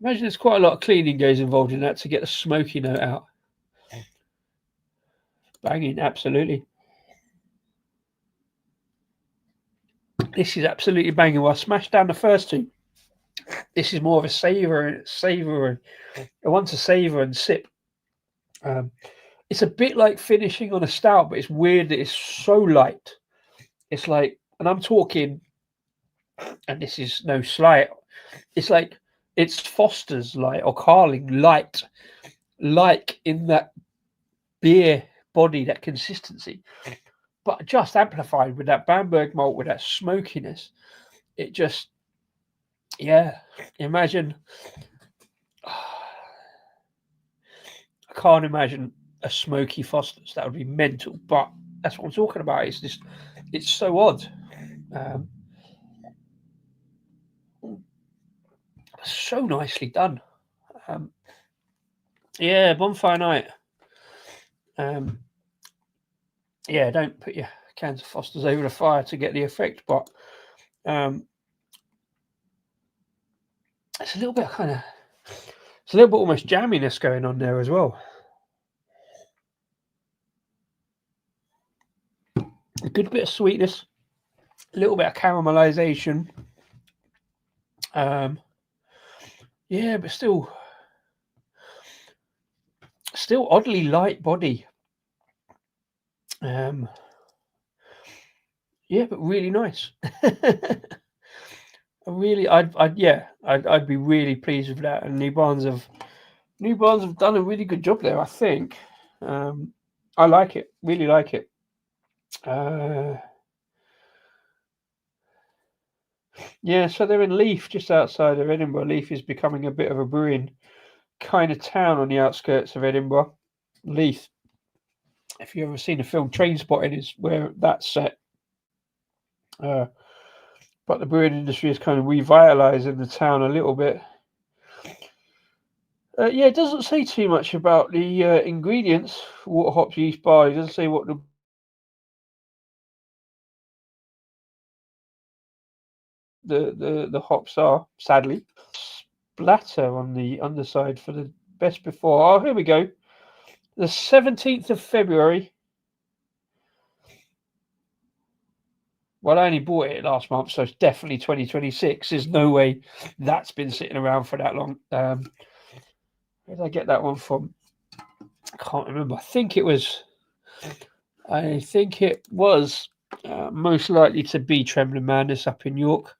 there's quite a lot of cleaning goes involved in that to get the smoky note out. Banging, absolutely. This is absolutely banging. Well, I smashed down the first two. This is more of a savor. I want to savor and sip. It's a bit like finishing on a stout, but it's weird that it's so light. It's like, and I'm talking, and this is no slight, it's like it's Foster's light or Carling light, like in that beer body, that consistency, but just amplified with that Bamberg malt, with that smokiness. It just, yeah, imagine. I can't imagine a smoky Foster's. That would be mental. But that's what I'm talking about. It's just, it's so odd. So nicely done. Yeah, bonfire night. Yeah, don't put your cans of Foster's over the fire to get the effect, but it's a little bit it's a little bit almost jamminess going on there as well. A good bit of sweetness, a little bit of caramelization. Yeah, but still oddly light body. Yeah, but really nice. I'd be really pleased with that. And New Barnes have done a really good job there, I think. I like it, really like it. Yeah, so they're in Leith, just outside of Edinburgh. Leith is becoming a bit of a brewing kind of town on the outskirts of Edinburgh. Leith, if you've ever seen the film Trainspotting, is where that's set. But the brewing industry is kind of revitalising the town a little bit. Yeah, it doesn't say too much about the ingredients. Water, hops, yeast, barley. It doesn't say what the hops are. Sadly, splatter on the underside for the best before. Oh, here we go. The 17th of February. Well, I only bought it last month, so it's definitely 2026. There's no way that's been sitting around for that long. Where did I get that one from? I can't remember. I think it was most likely to be Trembling Madness up in York.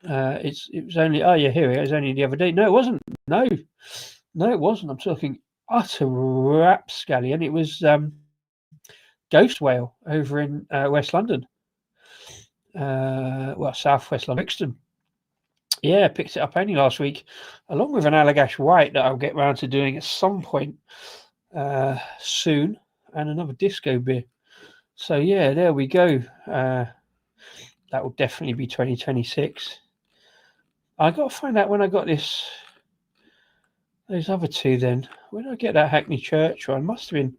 It was only here it was only the other day. No, it wasn't. No, it wasn't. I'm talking utter rapscallion. It was Ghost Whale over in West London. Southwest London, Brixton. Yeah, picked it up only last week, along with an Allagash White that I'll get round to doing at some point soon, and another disco beer. So yeah, there we go. That will definitely be 2026. I got to find out when I got those other two. Then when did I get that Hackney Church one? Must have been.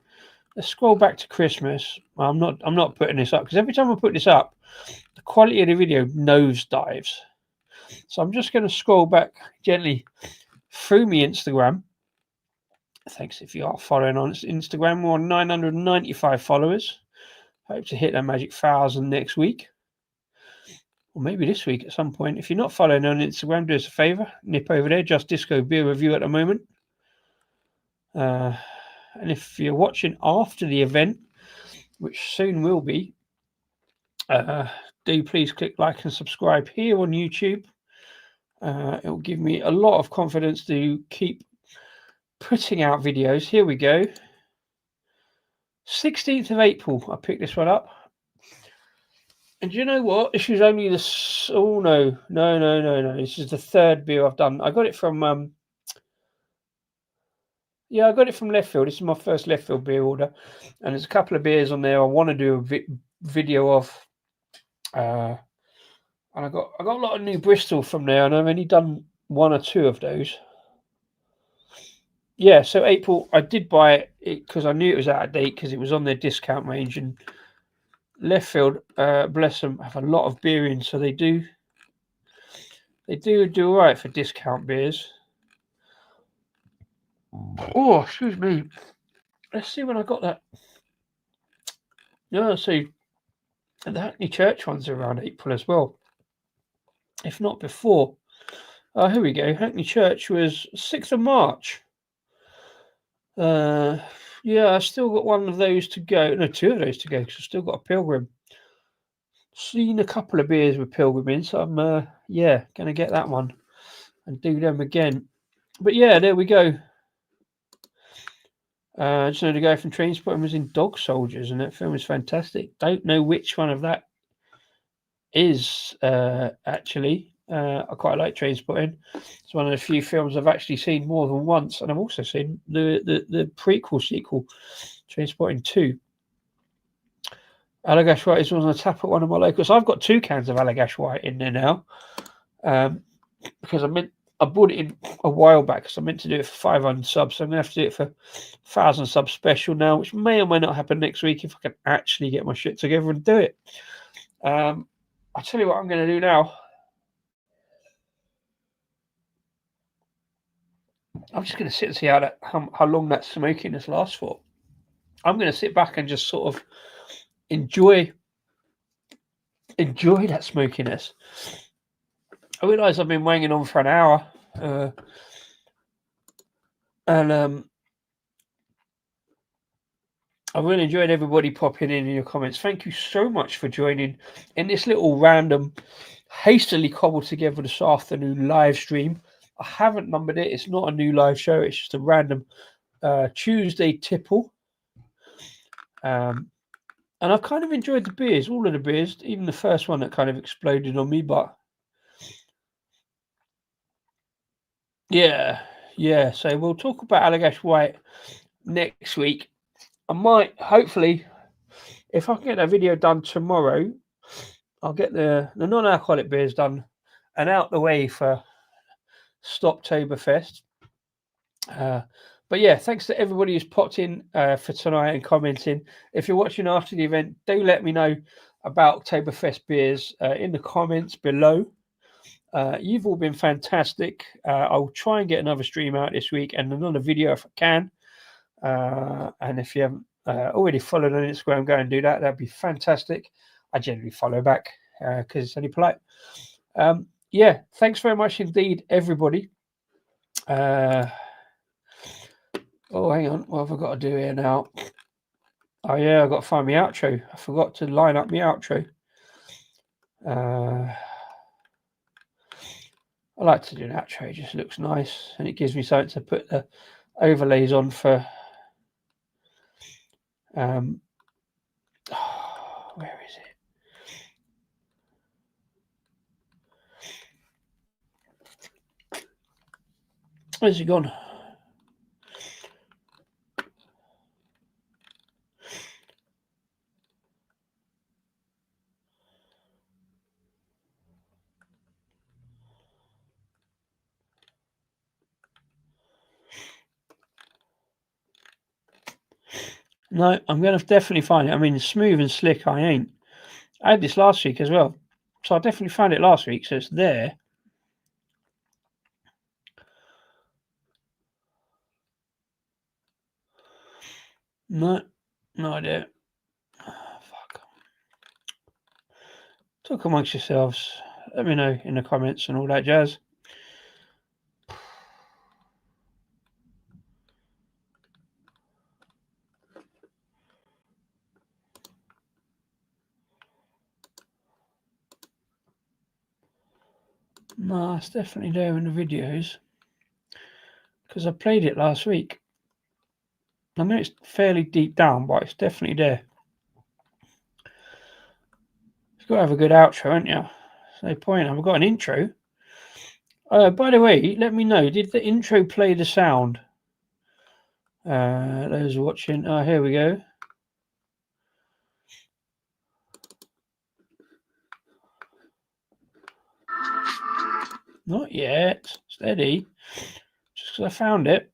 Let's scroll back to Christmas. Well, I'm not putting this up because every time I put this up, the quality of the video nosedives. So I'm just going to scroll back gently through my Instagram. Thanks if you are following on Instagram. We're on 995 followers. Hope to hit that magic 1,000 next week. Or maybe this week at some point. If you're not following on Instagram, do us a favour. Nip over there. Just Disco Beer Review at the moment. And if you're watching after the event, which soon will be, do please click like and subscribe here on YouTube. It will give me a lot of confidence to keep putting out videos. Here we go. 16th of April, I picked this one up. And do you know what? This is only the... Oh, no. This is the third beer I've done. I got it from... I got it from Left Field. This is my first Left Field beer order. And there's a couple of beers on there I want to do a video of. And I got a lot of New Bristol from there, and I've only done one or two of those. Yeah, so April, I did buy it because I knew it was out of date because it was on their discount range. And Left Field, bless them, have a lot of beer in, so they do all right for discount beers. Oh, excuse me. Let's see when I got that. No, see, the Hackney Church ones are around April as well, if not before. Here we go. Hackney Church was 6th of March. Yeah, I've still got one of those to go. No, two of those to go because I've still got a Pilgrim. Seen a couple of beers with Pilgrim in, so I'm going to get that one and do them again. But yeah, there we go. Just know the guy from Trainspotting was in Dog Soldiers, and that film is fantastic. Don't know which one of that is actually. I quite like Trainspotting. It's one of the few films I've actually seen more than once, and I've also seen the prequel sequel, Trainspotting 2. Allagash White is on the tap at one of my locals. I've got 2 cans of Allagash White in there now, because I bought it in a while back because I meant to do it for 500 subs. So I'm going to have to do it for 1,000 subs special now, which may or may not happen next week if I can actually get my shit together and do it. I'll tell you what I'm going to do now. I'm just going to sit and see how long that smokiness lasts for. I'm going to sit back and just sort of enjoy that smokiness. I realise I've been wanging on for an hour, and I really enjoyed everybody popping in your comments. Thank you so much for joining in this little random, hastily cobbled together this afternoon live stream. I haven't numbered it. It's not a new live show. It's just a random Tuesday tipple. And I've kind of enjoyed the beers, all of the beers, even the first one that kind of exploded on me. But yeah. So we'll talk about Allagash White next week. I might, hopefully, if I can get that video done tomorrow, I'll get the non-alcoholic beers done and out the way for Oktoberfest. But yeah, thanks to everybody who's popped in for tonight and commenting. If you're watching after the event, do let me know about Oktoberfest beers in the comments below. You've all been fantastic. I'll try and get another stream out this week and another video if I can. And if you haven't already followed on Instagram, go and do that. That'd be fantastic. I generally follow back because it's only polite. Yeah, thanks very much indeed, everybody. Oh, hang on. What have I got to do here now? Oh, yeah, I've got to find my outro. I forgot to line up my outro. I like to do an outro. It just looks nice, and it gives me something to put the overlays on for. Where is it? Where's it gone? No, I'm going to definitely find it. I mean, smooth and slick, I ain't. I had this last week as well. So I definitely found it last week, so it's there. No idea. Fuck. Talk amongst yourselves. Let me know in the comments and all that jazz. No, it's definitely there in the videos because I played it last week. I know it's fairly deep down, but it's definitely there. You've got to have a good outro, haven't you? There's no point. I've got an intro. By the way, let me know. Did the intro play the sound? Those watching. Here we go. Not yet. Steady. Just because I found it.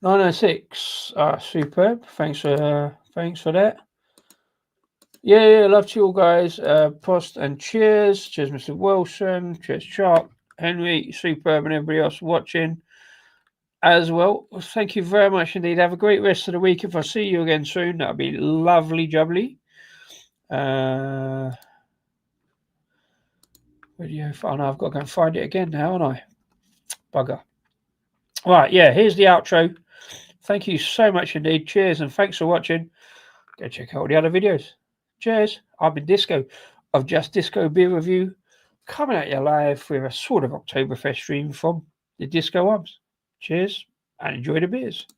$9.06. Superb. Thanks for that. Yeah, love to you all guys. Prost and cheers. Cheers, Mr. Wilson. Cheers, Chuck, Henry, Superb, and everybody else watching as well. Thank you very much indeed. Have a great rest of the week. If I see you again soon, that'll be lovely jubbly. Video fun. I've got to go and find it again now, haven't I? Bugger. Right, yeah, here's the outro. Thank you so much indeed. Cheers and thanks for watching. Go check out all the other videos. Cheers. I've been Disco of Just Disco Beer Review, coming at you live with a sort of Oktoberfest stream from the Disco Arms. Cheers and enjoy the beers.